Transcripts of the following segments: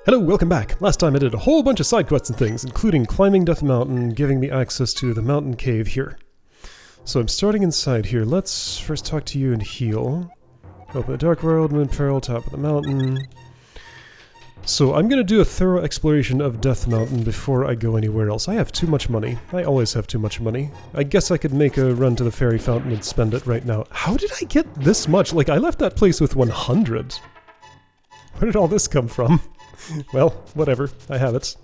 Hello, welcome back. Last time I did a whole bunch of side quests and things, including climbing Death Mountain, giving me access to the mountain cave here. So I'm starting inside here. Let's first talk to you and heal. Open the Dark World, Moon Peril, top of the mountain. So I'm going to do a thorough exploration of Death Mountain before I go anywhere else. I have too much money. I always have too much money. I guess I could make a run to the fairy fountain and spend it right now. How did I get this much? Like, I left that place with 100. Where did all this come from? Well, whatever. I have it.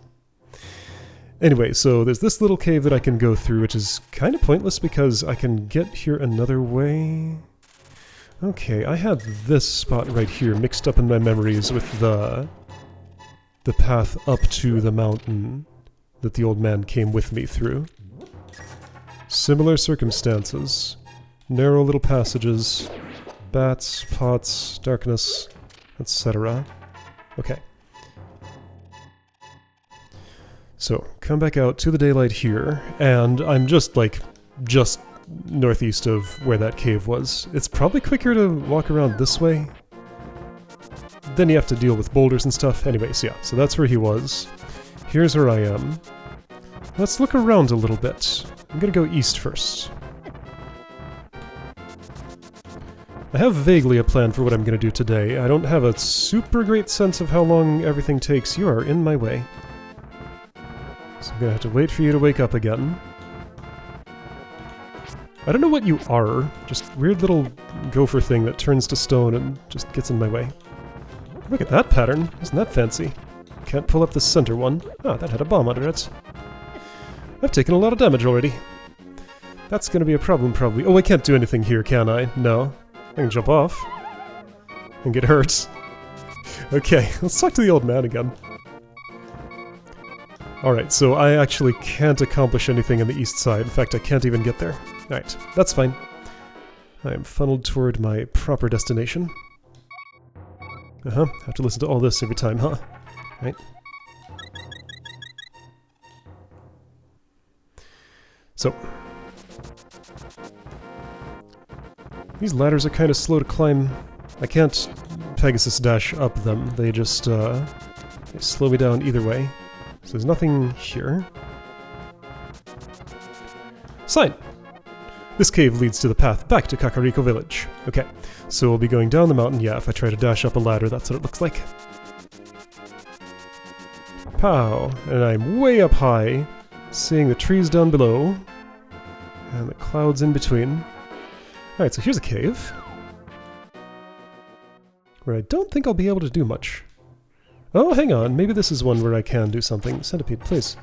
Anyway, so there's this little cave that I can go through, which is kind of pointless because I can get here another way. Okay, I had this spot right here mixed up in my memories with the path up to the mountain that the old man came with me through. Similar circumstances. Narrow little passages. Bats, pots, darkness, etc. Okay. So, come back out to the daylight here, and I'm just northeast of where that cave was. It's probably quicker to walk around this way. Then you have to deal with boulders and stuff. Anyways, yeah, so that's where he was. Here's where I am. Let's look around a little bit. I'm gonna go east first. I have vaguely a plan for what I'm gonna do today. I don't have a super great sense of how long everything takes. You are in my way. So I'm gonna have to wait for you to wake up again. I don't know what you are. Just weird little gopher thing that turns to stone and just gets in my way. Look at that pattern. Isn't that fancy? Can't pull up the center one. Ah, that had a bomb under it. I've taken a lot of damage already. That's gonna be a problem probably. Oh, I can't do anything here, can I? No. I can jump off. And get hurt. Okay, let's talk to the old man again. Alright, so I actually can't accomplish anything on the east side. In fact, I can't even get there. Alright, that's fine. I am funneled toward my proper destination. Have to listen to all this every time, huh? Right. So. These ladders are kind of slow to climb. I can't Pegasus dash up them. They just, they slow me down either way. So there's nothing here. Sign! This cave leads to the path back to Kakariko Village. Okay, so we'll be going down the mountain. Yeah, if I try to dash up a ladder, that's what it looks like. Pow! And I'm way up high, seeing the trees down below, and the clouds in between. Alright, so here's a cave, where I don't think I'll be able to do much. Oh, hang on. Maybe this is one where I can do something. Centipede, please.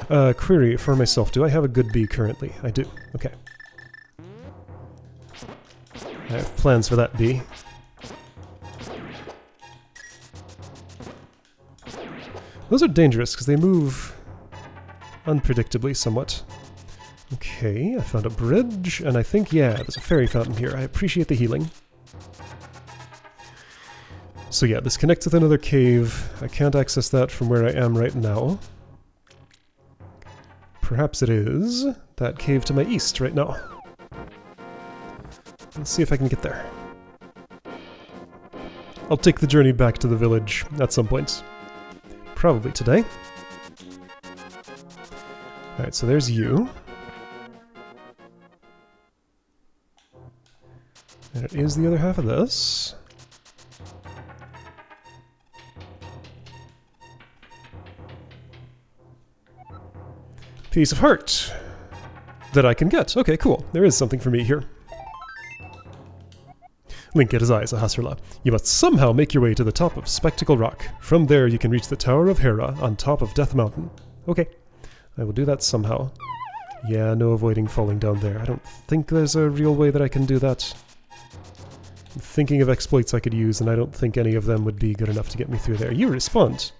Query for myself. Do I have a good bee currently? I do. Okay. I have plans for that bee. Those are dangerous because they move unpredictably somewhat. Okay, I found a bridge, and I think, yeah, there's a fairy fountain here. I appreciate the healing. So yeah, this connects with another cave. I can't access that from where I am right now. Perhaps it is that cave to my east right now. Let's see if I can get there. I'll take the journey back to the village at some point. Probably today. Alright, so there's you. And it is the other half of this. Piece of heart that I can get. Okay, cool. There is something for me here. Link at his eyes, Ahasrla. You must somehow make your way to the top of Spectacle Rock. From there you can reach the Tower of Hera on top of Death Mountain. Okay, I will do that somehow. Yeah, no avoiding falling down there. I don't think there's a real way that I can do that. I'm thinking of exploits I could use, and I don't think any of them would be good enough to get me through there. You respond.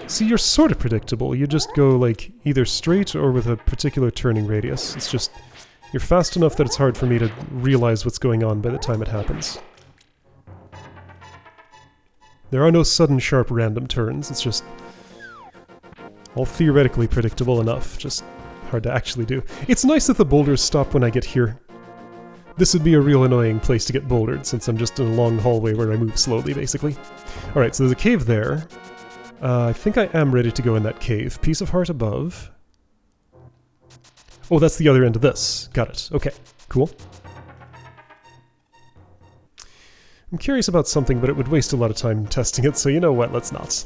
See, you're sort of predictable. You just go, like, either straight or with a particular turning radius. It's just, you're fast enough that it's hard for me to realize what's going on by the time it happens. There are no sudden, sharp, random turns. It's just all theoretically predictable enough. Just hard to actually do. It's nice that the boulders stop when I get here. This would be a real annoying place to get bouldered, since I'm just in a long hallway where I move slowly, basically. Alright, so there's a cave there. I think I am ready to go in that cave. Piece of heart above. Oh, that's the other end of this. Got it. Okay, cool. I'm curious about something, but it would waste a lot of time testing it, so you know what, let's not.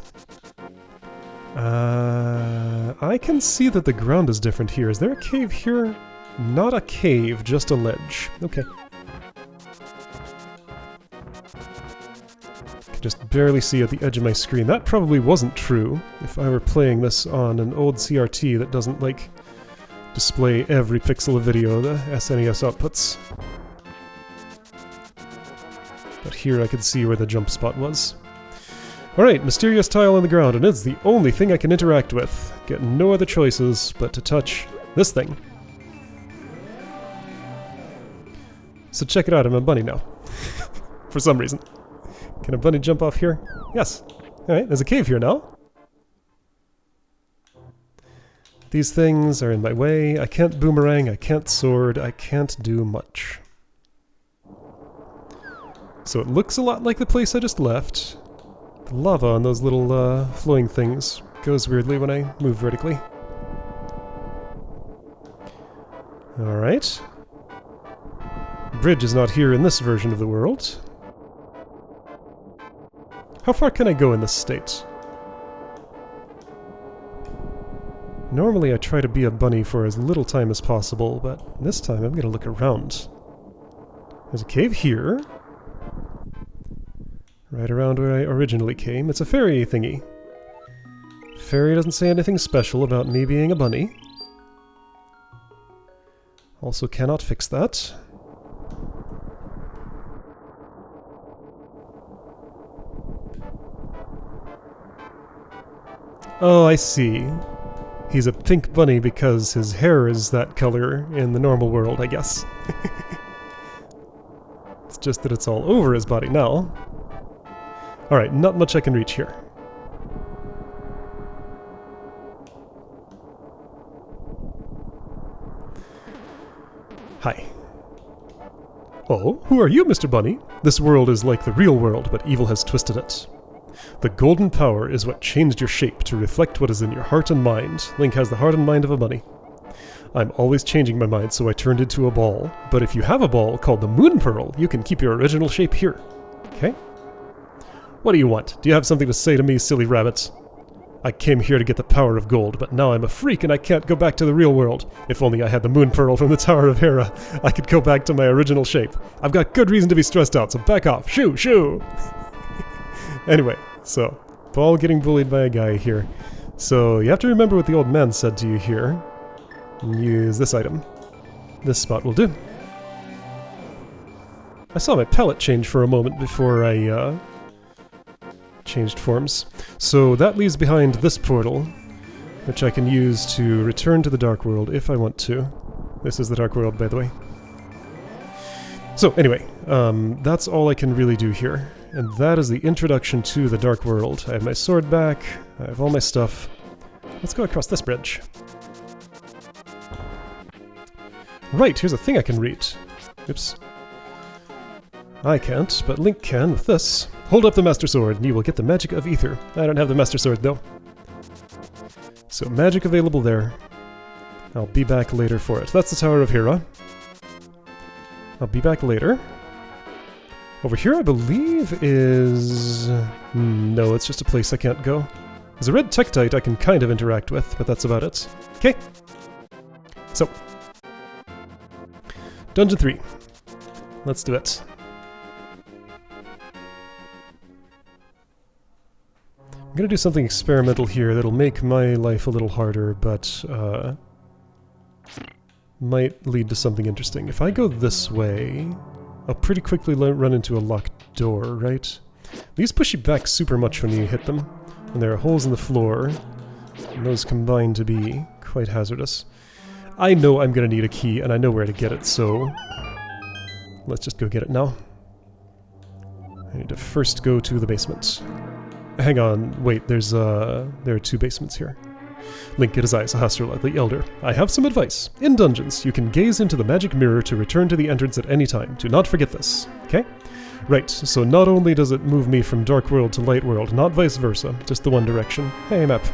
I can see that the ground is different here. Is there a cave here? Not a cave, just a ledge. Okay. I can just barely see at the edge of my screen. That probably wasn't true if I were playing this on an old CRT that doesn't, like, display every pixel of video the SNES outputs. But here I could see where the jump spot was. Alright, mysterious tile on the ground, and it's the only thing I can interact with. Get no other choices but to touch this thing. So check it out, I'm a bunny now. For some reason. Can a bunny jump off here? Yes. Alright, there's a cave here now. These things are in my way. I can't boomerang, I can't sword, I can't do much. So it looks a lot like the place I just left. The lava on those little flowing things goes weirdly when I move vertically. Alright. Bridge is not here in this version of the world. How far can I go in this state? Normally I try to be a bunny for as little time as possible, but this time I'm going to look around. There's a cave here. Right around where I originally came. It's a fairy thingy. Fairy doesn't say anything special about me being a bunny. Also cannot fix that. Oh, I see. He's a pink bunny because his hair is that color in the normal world, I guess. It's just that it's all over his body now. Alright, not much I can reach here. Hi. Oh, who are you, Mr. Bunny? This world is like the real world, but evil has twisted it. The golden power is what changed your shape to reflect what is in your heart and mind. Link has the heart and mind of a bunny. I'm always changing my mind, so I turned into a ball. But if you have a ball called the Moon Pearl, you can keep your original shape here. Okay? What do you want? Do you have something to say to me, silly rabbit? I came here to get the power of gold, but now I'm a freak and I can't go back to the real world. If only I had the Moon Pearl from the Tower of Hera, I could go back to my original shape. I've got good reason to be stressed out, so back off. Shoo, shoo! Anyway, so, ball getting bullied by a guy here. So, you have to remember what the old man said to you here. And use this item. This spot will do. I saw my palette change for a moment before I, changed forms. So that leaves behind this portal, which I can use to return to the Dark World if I want to. This is the Dark World, by the way. So anyway, that's all I can really do here. And that is the introduction to the Dark World. I have my sword back, I have all my stuff. Let's go across this bridge. Right, here's a thing I can read. Oops. I can't, but Link can with this. Hold up the Master Sword, and you will get the magic of Ether. I don't have the Master Sword, though. So, magic available there. I'll be back later for it. That's the Tower of Hera. I'll be back later. Over here, I believe, is... no, it's just a place I can't go. There's a red Tektite I can kind of interact with, but that's about it. Okay. So. Dungeon 3. Let's do it. I'm gonna do something experimental here that'll make my life a little harder, but might lead to something interesting. If I go this way, I'll pretty quickly run into a locked door, right? These push you back super much when you hit them, and there are holes in the floor, and those combine to be quite hazardous. I know I'm gonna need a key, and I know where to get it, so let's just go get it now. I need to first go to the basement. Hang on, wait, there are two basements here. Link at his eyes, a Hastler the Elder. I have some advice. In dungeons, you can gaze into the magic mirror to return to the entrance at any time. Do not forget this. Okay? Right, so not only does it move me from Dark World to Light World, not vice versa, just the one direction. Hey, map.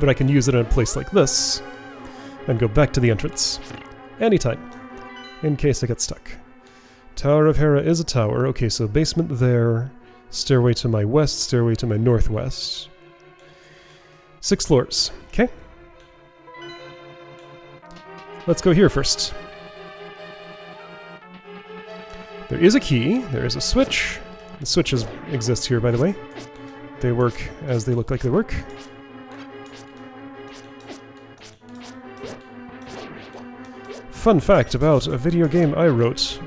But I can use it in a place like this, and go back to the entrance. Anytime. In case I get stuck. Tower of Hera is a tower. Okay, so basement there. Stairway to my west, stairway to my northwest. 6 floors. Okay. Let's go here first. There is a key. There is a switch. The switches exist here, by the way. They work as they look like they work. Fun fact about a video game I wrote.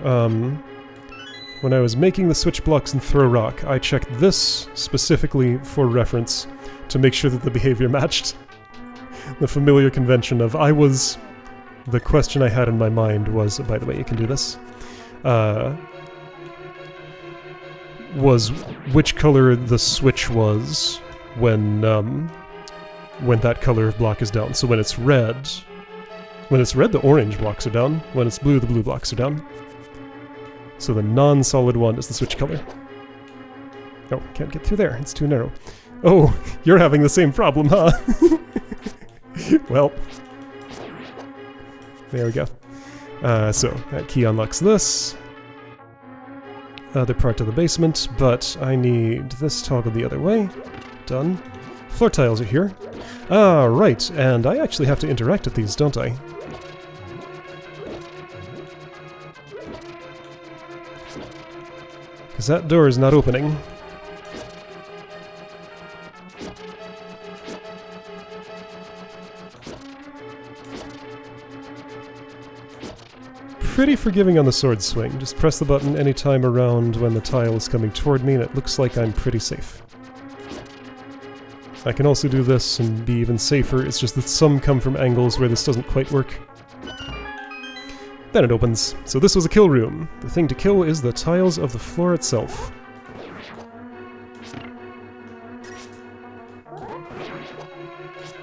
When I was making the switch blocks in Throw Rock, I checked this specifically for reference to make sure that the behavior matched the familiar convention of the question I had in my mind was, by the way, you can do this, was which color the switch was when that color of block is down. So when it's red, the orange blocks are down. When it's blue, the blue blocks are down. So the non-solid one is the switch color. Oh, can't get through there. It's too narrow. Oh, you're having the same problem, huh? Well, there we go. So that key unlocks this. Other part of the basement, but I need this toggle the other way. Done. Floor tiles are here. Ah, right, and I actually have to interact with these, don't I? Because that door is not opening. Pretty forgiving on the sword swing. Just press the button anytime around when the tile is coming toward me and it looks like I'm pretty safe. I can also do this and be even safer, it's just that some come from angles where this doesn't quite work. Then it opens. So this was a kill room. The thing to kill is the tiles of the floor itself.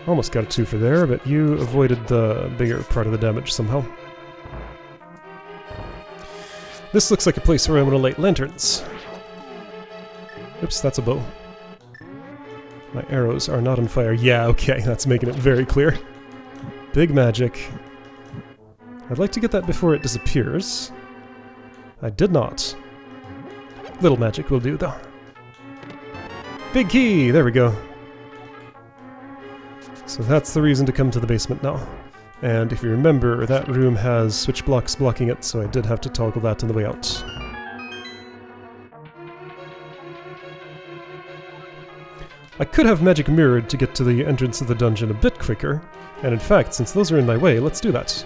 Almost got a 2 for there, but you avoided the bigger part of the damage somehow. This looks like a place where I'm going to light lanterns. Oops, that's a bow. My arrows are not on fire. Yeah, okay, that's making it very clear. Big magic. I'd like to get that before it disappears. I did not. Little magic will do, though. Big key! There we go. So that's the reason to come to the basement now. And if you remember, that room has switch blocks blocking it, so I did have to toggle that on the way out. I could have magic mirrored to get to the entrance of the dungeon a bit quicker, and in fact, since those are in my way, let's do that.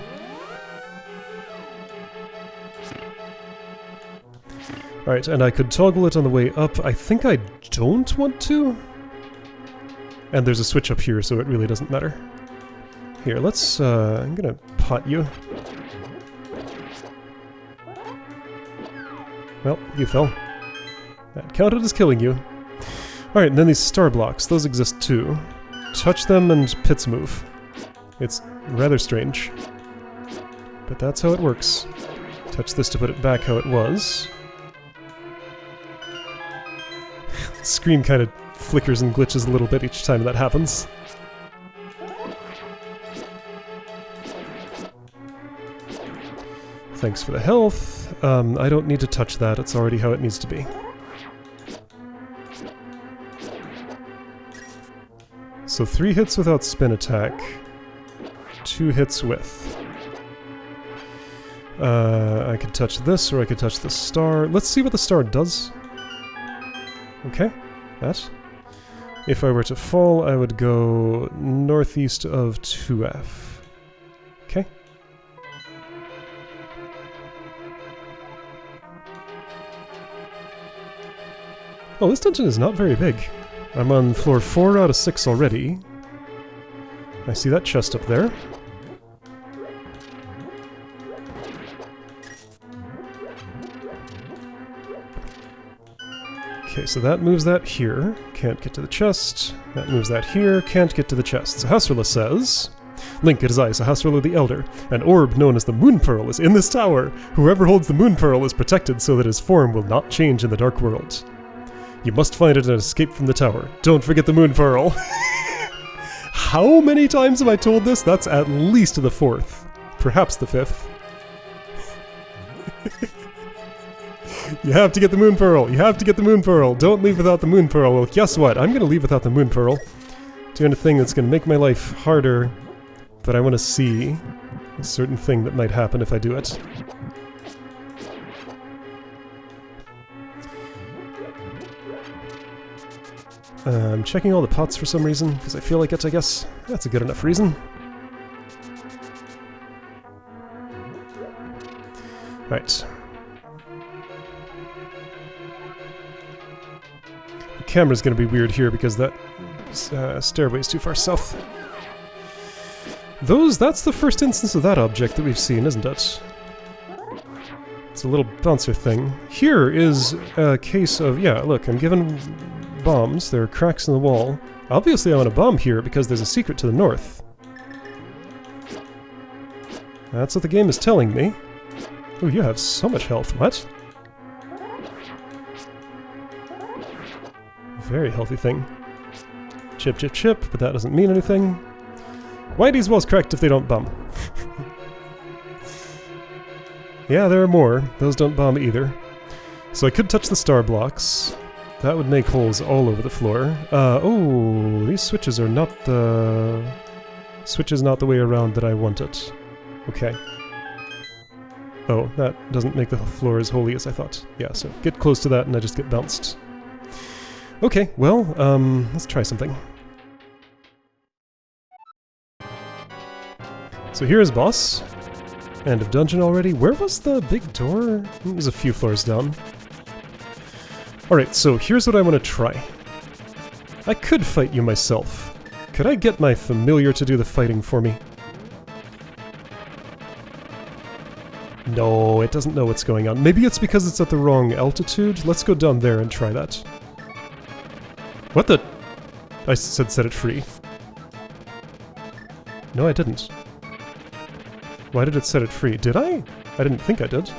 Alright, and I could toggle it on the way up. I think I don't want to. And there's a switch up here, so it really doesn't matter. Here, let's, I'm gonna pot you. Well, you fell. That counted as killing you. Alright, and then these star blocks, those exist too. Touch them and pits move. It's rather strange. But that's how it works. Touch this to put it back how it was. The screen kind of flickers and glitches a little bit each time that happens. Thanks for the health. I don't need to touch that, it's already how it needs to be. So 3 hits without spin attack, 2 hits with. I could touch this, or I could touch the star. Let's see what the star does. Okay, that. If I were to fall, I would go northeast of 2F. Okay. Oh, this dungeon is not very big. I'm on floor 4 out of 6 already. I see that chest up there. Okay, so that moves that here. Can't get to the chest. That moves that here. Can't get to the chest. Sahasrahla says... Link, it is I, Sahasrahla the Elder. An orb known as the Moon Pearl is in this tower. Whoever holds the Moon Pearl is protected so that his form will not change in the Dark World. You must find it and escape from the tower. Don't forget the Moon Pearl. How many times have I told this? That's at least the 4th. Perhaps the 5th. You have to get the Moon Pearl. You have to get the Moon Pearl. Don't leave without the Moon Pearl. Well, guess what? I'm going to leave without the Moon Pearl. Doing a thing that's going to make my life harder, but I want to see a certain thing that might happen if I do it. I'm checking all the pots for some reason, because I feel like it, I guess. That's a good enough reason. Right. The camera's going to be weird here because that stairway's too far south. That's the first instance of that object that we've seen, isn't it? It's a little bouncer thing. Here is a case of, yeah, look, I'm given bombs. There are cracks in the wall. Obviously I want a bomb here because there's a secret to the north. That's what the game is telling me. Oh, you have so much health. What? Very healthy thing. Chip, chip, chip, but that doesn't mean anything. Why are these walls cracked if they don't bomb? Yeah, there are more. Those don't bomb either. So I could touch the star blocks. That would make holes all over the floor. Oh, these switches are not the... Switch is not the way around that I want it. Okay. Oh, that doesn't make the floor as holy as I thought. Yeah, so get close to that and I just get bounced. Okay, well, let's try something. So here's boss. End of dungeon already. Where was the big door? It was a few floors down. Alright, so here's what I want to try. I could fight you myself. Could I get my familiar to do the fighting for me? No, it doesn't know what's going on. Maybe it's because it's at the wrong altitude. Let's go down there and try that. What the? I said set it free. No, I didn't. Why did it set it free? Did I? I didn't think I did.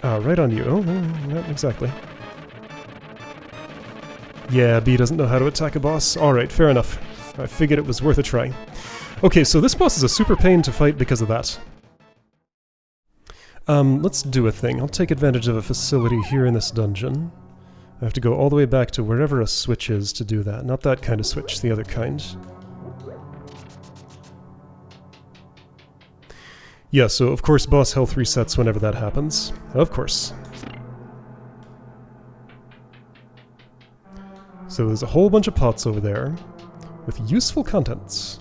Ah, right on you. Oh, not exactly. Yeah, B doesn't know how to attack a boss. Alright, fair enough. I figured it was worth a try. Okay, so this boss is a super pain to fight because of that. Let's do a thing. I'll take advantage of a facility here in this dungeon. I have to go all the way back to wherever a switch is to do that. Not that kind of switch, the other kind. Yeah, so of course boss health resets whenever that happens. Of course. So there's a whole bunch of pots over there with useful contents.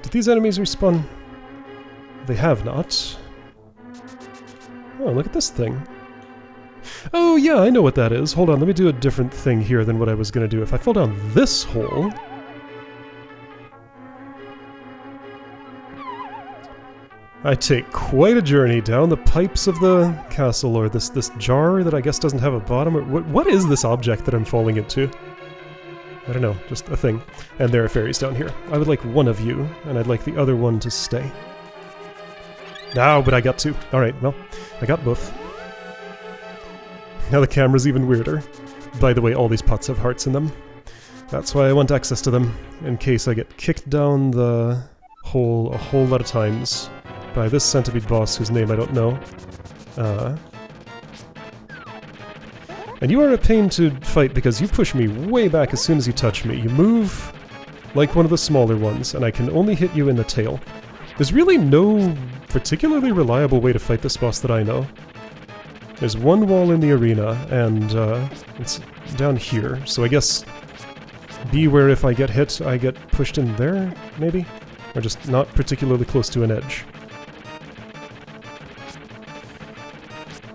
Did these enemies respawn? They have not. Oh, look at this thing. Oh yeah, I know what that is. Hold on, let me do a different thing here than what I was going to do. If I fall down this hole... I take quite a journey down the pipes of the castle, or this jar that I guess doesn't have a bottom. Or what is this object that I'm falling into? I don't know, just a thing. And there are fairies down here. I would like one of you, and I'd like the other one to stay. No, but I got two. Alright, well, I got both. Now the camera's even weirder. By the way, all these pots have hearts in them. That's why I want access to them, in case I get kicked down the hole a whole lot of times by this centipede boss whose name I don't know. And you are a pain to fight because you push me way back as soon as you touch me. You move like one of the smaller ones, and I can only hit you in the tail. There's really no particularly reliable way to fight this boss that I know. There's one wall in the arena, and it's down here, so I guess be where if I get hit, I get pushed in there, maybe? Or just not particularly close to an edge.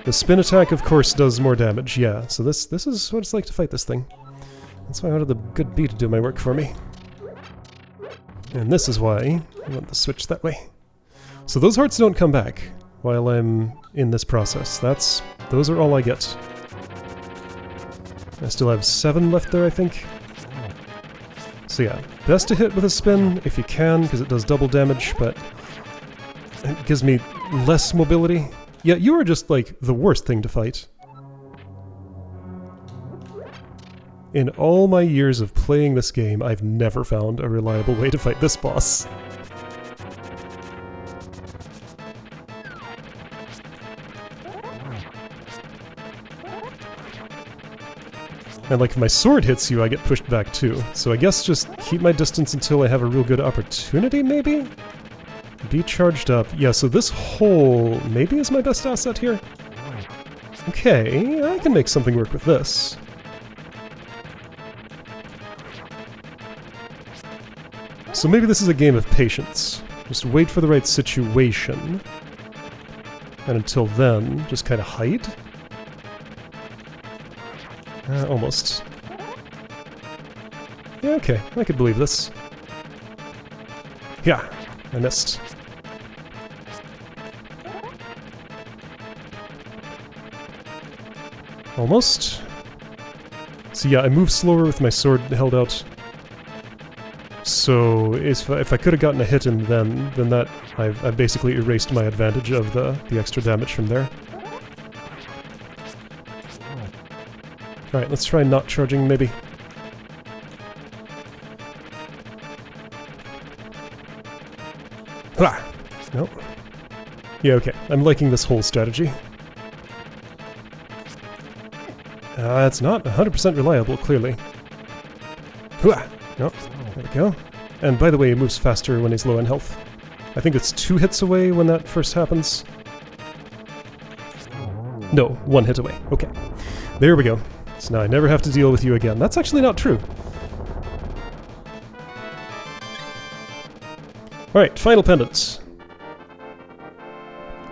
The spin attack, of course, does more damage, yeah, so this is what it's like to fight this thing. That's why I wanted the good bee to do my work for me. And this is why I want the switch that way. So those hearts don't come back while I'm in this process. Those are all I get. I still have 7 left there, I think. So yeah, best to hit with a spin if you can, because it does double damage, but it gives me less mobility. Yeah, you are just, like, the worst thing to fight. In all my years of playing this game, I've never found a reliable way to fight this boss. And like if my sword hits you, I get pushed back too. So I guess just keep my distance until I have a real good opportunity, maybe? Be charged up. Yeah, so this hole maybe is my best asset here. Okay, I can make something work with this. So maybe this is a game of patience. Just wait for the right situation. And until then, just kind of hide? Almost. Yeah, okay, I could believe this. Yeah, I missed. Almost. So yeah, I move slower with my sword held out. So if I could have gotten a hit in then that I've basically erased my advantage of the extra damage from there. Alright, let's try not charging, maybe. Ah! Nope. Yeah, okay. I'm liking this whole strategy. It's not 100% reliable, clearly. Hooah! Nope. There we go. And by the way, he moves faster when he's low in health. I think it's 2 hits away when that first happens. No, 1 hit away. Okay. There we go. So now I never have to deal with you again. That's actually not true. Alright, final pendants.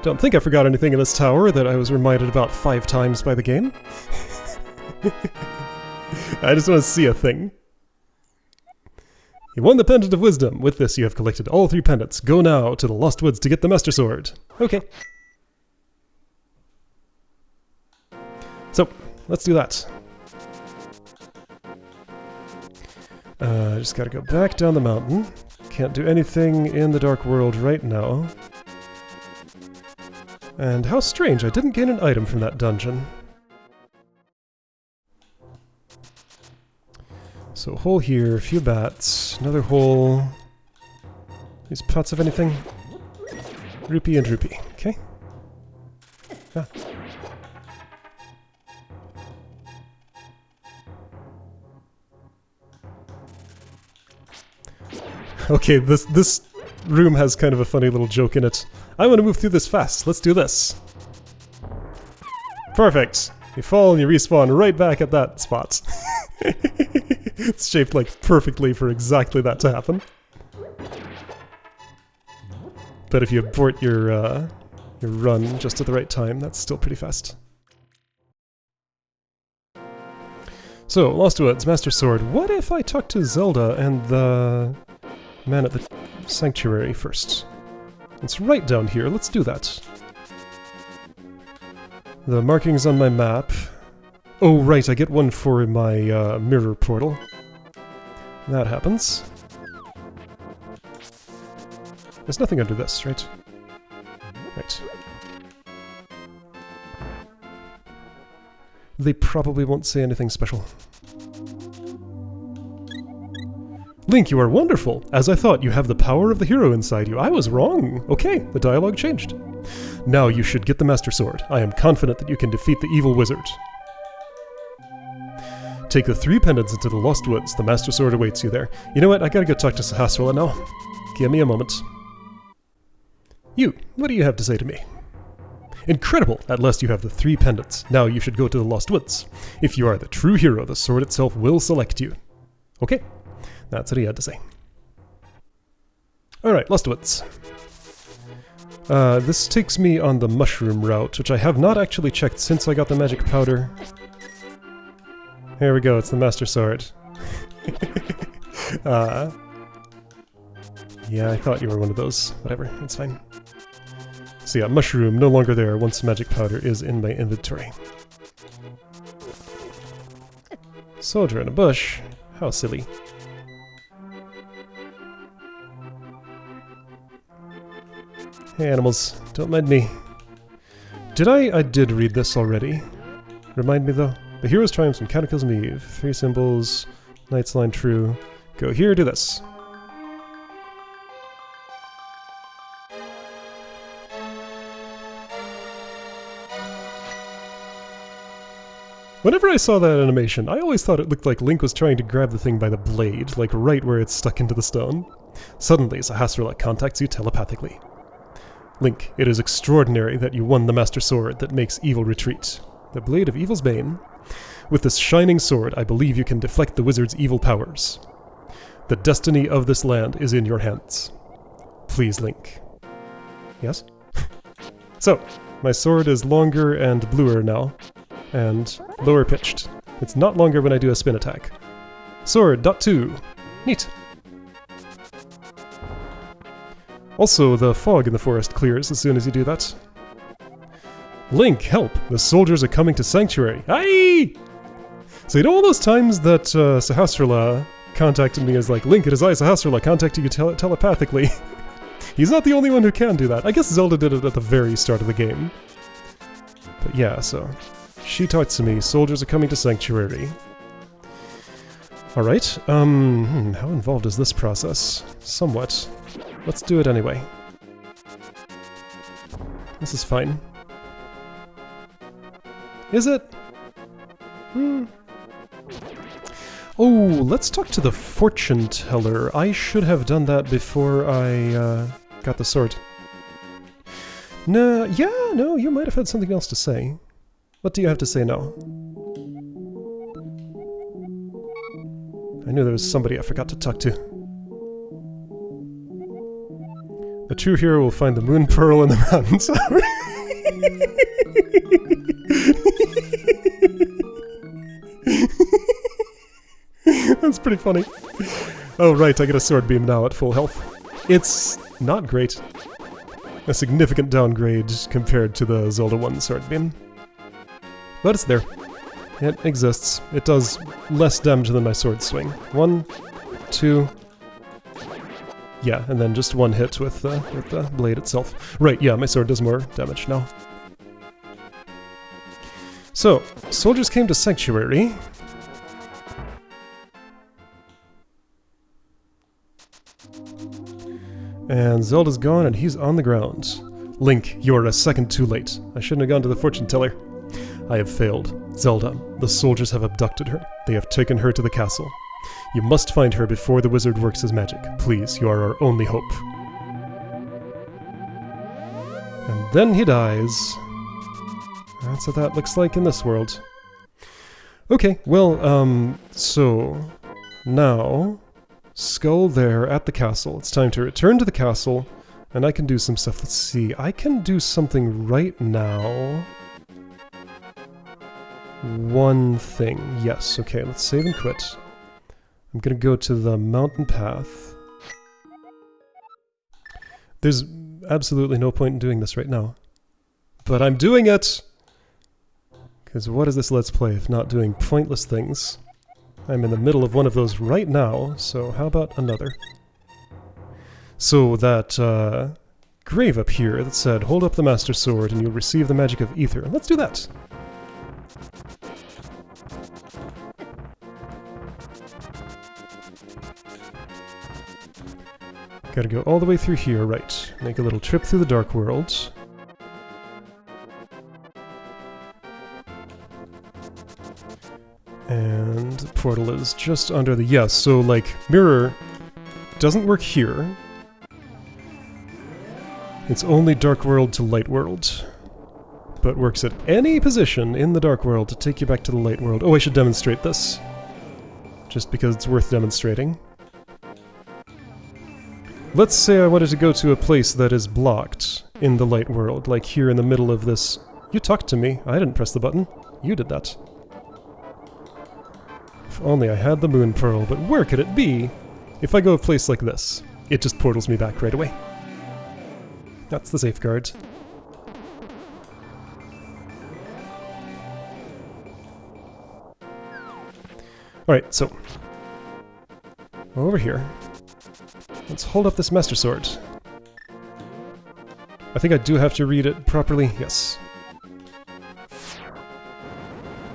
Don't think I forgot anything in this tower that I was reminded about 5 times by the game. I just want to see a thing. You won the Pendant of Wisdom. With this you have collected all 3 pendants. Go now to the Lost Woods to get the Master Sword. Okay. So, let's do that. Just gotta go back down the mountain. Can't do anything in the Dark World right now. And how strange, I didn't gain an item from that dungeon. So hole here, a few bats, another hole. These pots have anything? Rupee and rupee, okay. Ah. Okay, this room has kind of a funny little joke in it. I want to move through this fast. Let's do this. Perfect. You fall and you respawn right back at that spot. It's shaped like perfectly for exactly that to happen. But if you abort your run just at the right time, that's still pretty fast. So, Lost Woods, Master Sword. What if I talk to Zelda and the man at the sanctuary first? It's right down here. Let's do that. The markings on my map. Oh, right, I get one for my mirror portal. That happens. There's nothing under this, right? Right. They probably won't say anything special. Link, you are wonderful! As I thought, you have the power of the hero inside you. I was wrong! Okay, the dialogue changed. Now you should get the Master Sword. I am confident that you can defeat the evil wizard. Take the 3 pendants into the Lost Woods. The Master Sword awaits you there. You know what? I gotta go talk to Sahasrahla now. Give me a moment. You, what do you have to say to me? Incredible! At last you have the 3 pendants. Now you should go to the Lost Woods. If you are the true hero, the sword itself will select you. Okay, that's what he had to say. Alright, Lost Woods. This takes me on the mushroom route, which I have not actually checked since I got the magic powder. Here we go, it's the Master Sword. Yeah, I thought you were one of those. Whatever, it's fine. So yeah, mushroom, no longer there once magic powder is in my inventory. Soldier in a bush? How silly. Hey animals, don't mind me. I did read this already. Remind me though. The hero's triumphs from Cataclysm Eve. 3 symbols, Knight's line true. Go here, do this. Whenever I saw that animation, I always thought it looked like Link was trying to grab the thing by the blade, like right where it's stuck into the stone. Suddenly, Sahasrahla contacts you telepathically. Link, it is extraordinary that you won the Master Sword that makes evil retreat. The Blade of Evil's Bane. With this shining sword, I believe you can deflect the wizard's evil powers. The destiny of this land is in your hands. Please, Link. Yes? So, my sword is longer and bluer now. And lower pitched. It's not longer when I do a spin attack. Sword, dot 2. Neat. Also, the fog in the forest clears as soon as you do that. Link, help! The soldiers are coming to Sanctuary. Aye! So you know all those times that Sahasrahla contacted me as like, Link, it is I, Sahasrahla, contacting you telepathically. He's not the only one who can do that. I guess Zelda did it at the very start of the game. But yeah, so... She talks to me, soldiers are coming to Sanctuary. Alright, how involved is this process? Somewhat. Let's do it anyway. This is fine. Is it? Oh, let's talk to the fortune teller. I should have done that before I got the sword. No, yeah, no, you might have had something else to say. What do you have to say now? I knew there was somebody I forgot to talk to. A true hero will find the moon pearl in the mountains. That's pretty funny. Oh right, I get a sword beam now at full health. It's not great. A significant downgrade compared to the Zelda 1 sword beam. But it's there. It exists. It does less damage than my sword swing. 1, 2... Yeah, and then just one hit with the blade itself. Right, yeah, my sword does more damage now. So, soldiers came to Sanctuary. And Zelda's gone and he's on the ground. Link, you're a second too late. I shouldn't have gone to the fortune teller. I have failed. Zelda, the soldiers have abducted her. They have taken her to the castle. You must find her before the wizard works his magic. Please, you are our only hope. And then he dies. That's what that looks like in this world. Okay, well, so... now... Skull there at the castle. It's time to return to the castle, and I can do some stuff. Let's see, I can do something right now. One thing. Yes, okay, let's save and quit. I'm gonna go to the mountain path. There's absolutely no point in doing this right now. But I'm doing it! Because what is this Let's Play if not doing pointless things? I'm in the middle of one of those right now, so how about another? So that grave up here that said, hold up the Master Sword and you'll receive the magic of ether. Let's do that! Gotta go all the way through here, right. Make a little trip through the Dark World. And the portal is just under the... yes, so like, mirror doesn't work here. It's only Dark World to Light World. But works at any position in the Dark World to take you back to the Light World. Oh, I should demonstrate this. Just because it's worth demonstrating. Let's say I wanted to go to a place that is blocked in the Light World, like here in the middle of this... You talked to me. I didn't press the button. You did that. If only I had the moon pearl, but where could it be? If I go a place like this, it just portals me back right away. That's the safeguard. Alright, so over here. Let's hold up this Master Sword. I think I do have to read it properly. Yes.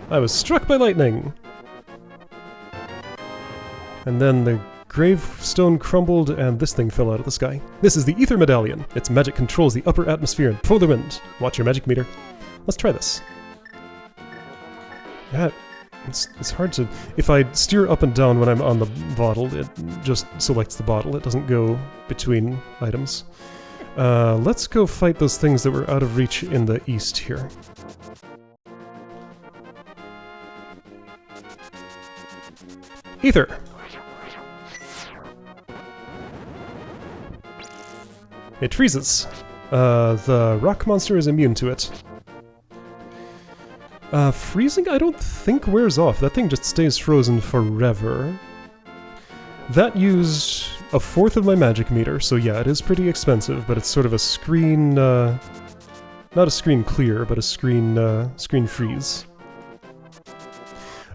I was struck by lightning! And then the gravestone crumbled and this thing fell out of the sky. This is the Ether Medallion. Its magic controls the upper atmosphere and polar wind. Watch your magic meter. Let's try this. Yeah, it's hard to... If I steer up and down when I'm on the bottle, it just selects the bottle. It doesn't go between items. Let's go fight those things that were out of reach in the east here. Ether! It freezes. The rock monster is immune to it. Freezing I don't think wears off. That thing just stays frozen forever. That used a fourth of my magic meter, so yeah, it is pretty expensive, but it's sort of a screen, not a screen clear, but a screen freeze.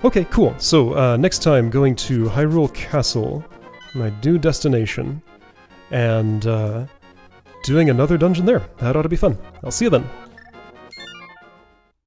Okay, cool. So, next time going to Hyrule Castle, my new destination, and, doing another dungeon there. That ought to be fun. I'll see you then.